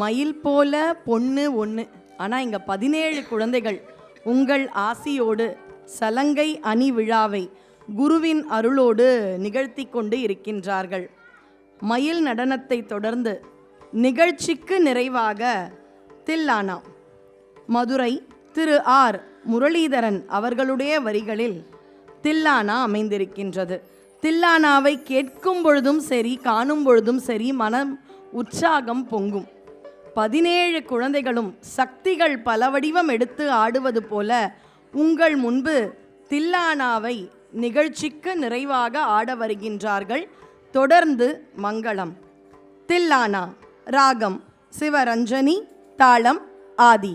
மயில் போல பொண்ணு ஒன்று. ஆனால் இங்கே 17 குழந்தைகள் உங்கள் ஆசியோடு சலங்கை அணி விழாவை குருவின் அருளோடு நிகழ்த்தி கொண்டு இருக்கின்றார்கள். மயில் நடனத்தை தொடர்ந்து நிகழ்ச்சிக்கு நிறைவாக தில்லானா, மதுரை திரு ஆர் முரளிதரன் அவர்களுடைய வரிகளில் தில்லானா அமைந்திருக்கின்றது. தில்லானாவை கேட்கும் பொழுதும் சரி, காணும் பொழுதும் சரி, மனம் உற்சாகம் பொங்கும். 17 குழந்தைகளும் சக்திகள் பல வடிவம் எடுத்து ஆடுவது போல உங்கள் முன்பு தில்லானாவை நிகழ்ச்சிக்கு நிறைவாக ஆட வருகின்றார்கள். தொடர்ந்து மங்களம். தில்லானா ராகம் சிவரஞ்சனி, தாளம் ஆதி.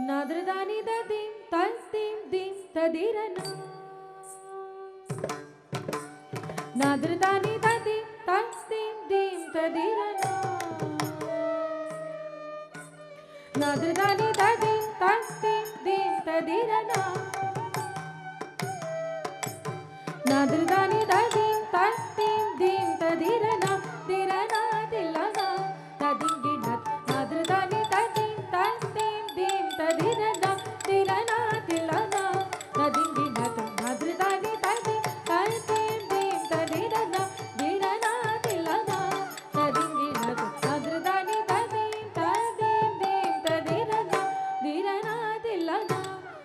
Nadradani dadim tasdim dim tadirana. Nadradani dadim tasdim dim tadirana. Nadradani dadim tasdim dim tadirana. Nadradani dadim tasdim dim tadirana. Dirana dilana tadinginat. Nadradani dadim tasdim dim tadirana. Dirana dilana tadinginat. Nadradani dadim tasdim dim tadirana. Dirana dilana tadinginat. Nadradani dadim tasdim dim tadirana. Dirana dilana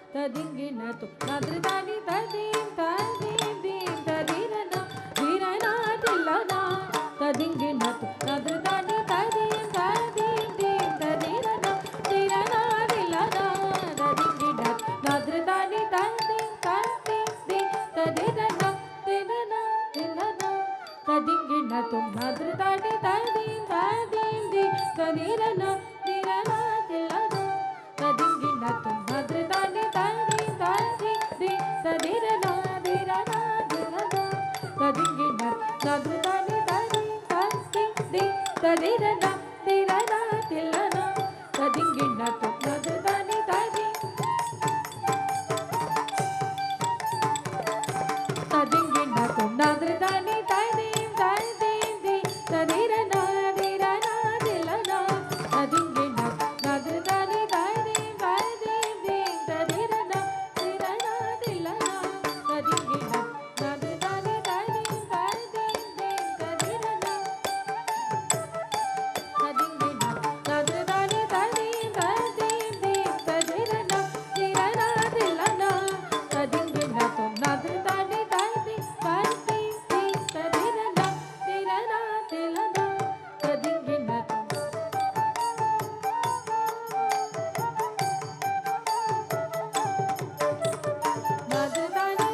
tadinginat. Nadradani dadim tasdim dim tadirana. Dirana dilana tadinginat. Nadradani dadim tasdim dim tadirana. Dirana dilana tadinginat. Nadradani dadim tasdim dim tadirana. Dirana dilana tadinginat. Nadradani dadim tasdim dim tadirana. Dirana dilana tadinginat. Nadradani dadim tasdim dim tadirana. Dirana dilana tadinginat. Nadradani dadim tasdim dim tadirana. Dirana dilana tadinginat. Nadradani dadim tadinginat. Nadradani dadim tasdim dim tadirana. Dirana dilana tadinginat. Nadradani dadim tasdim dim tadirana. Dirana dilana tadinginat. Nadradani dadim tasdim dim tadirana. Tadinginat. Nadradani dadim tasdim dim tadirana. Dirana dilana tadinginat. Nadradani dadim tasdim dim tadirana. Dirana dilana tadinginat. Nadradani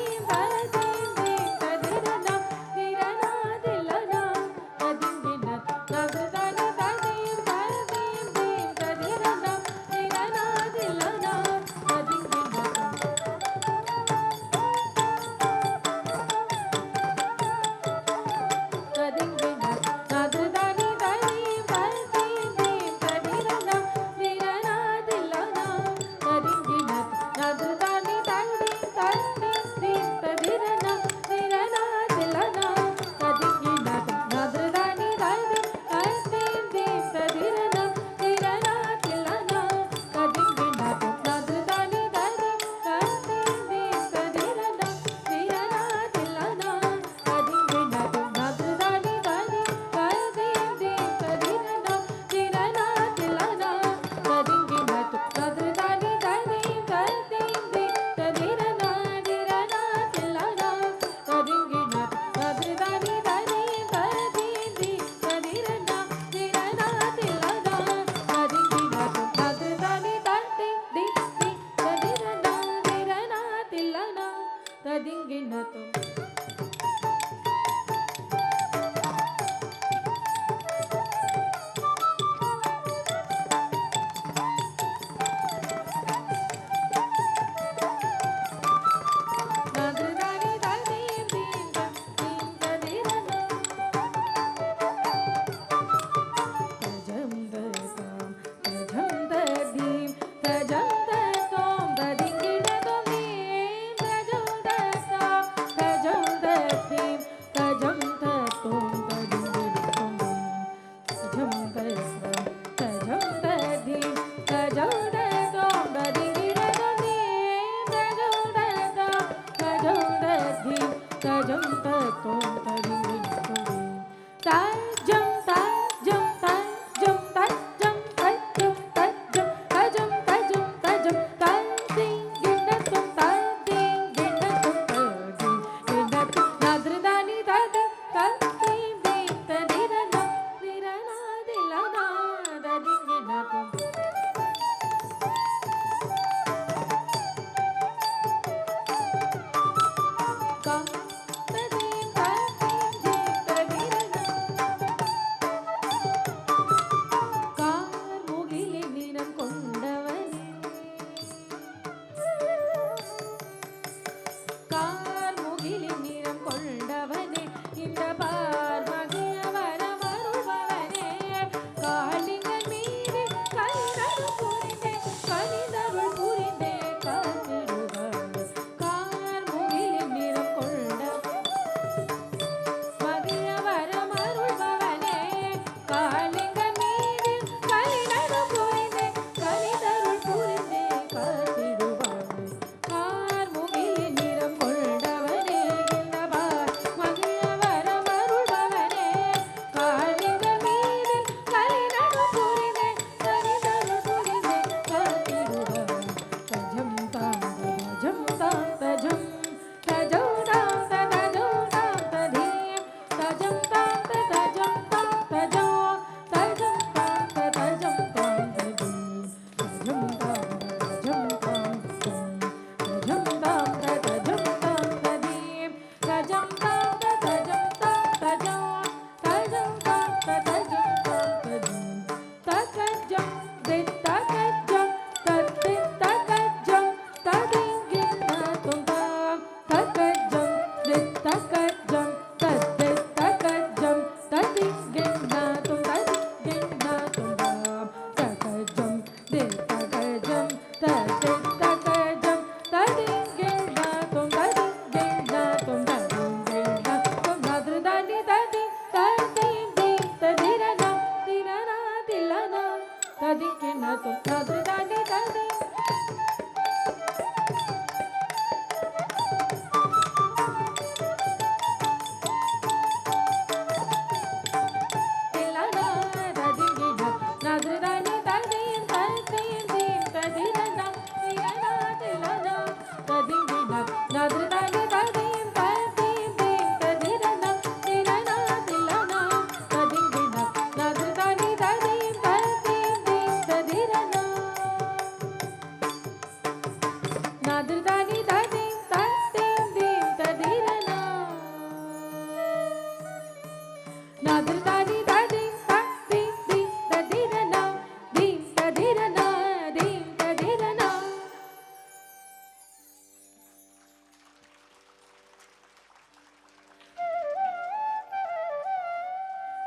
dadim tasdim dim tadirana. Dirana dilana tadinginat. Nadradani dadim tasdim dim tadirana. Dirana dilana tadinginat. Tadinginat. Nadradani dadim tasdim dim tadirana. Dirana dilana tadinginat. Nadradani dadim tasdim dim tadirana. Dirana dilana tadinginat. Nadradani dadim tasdim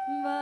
வா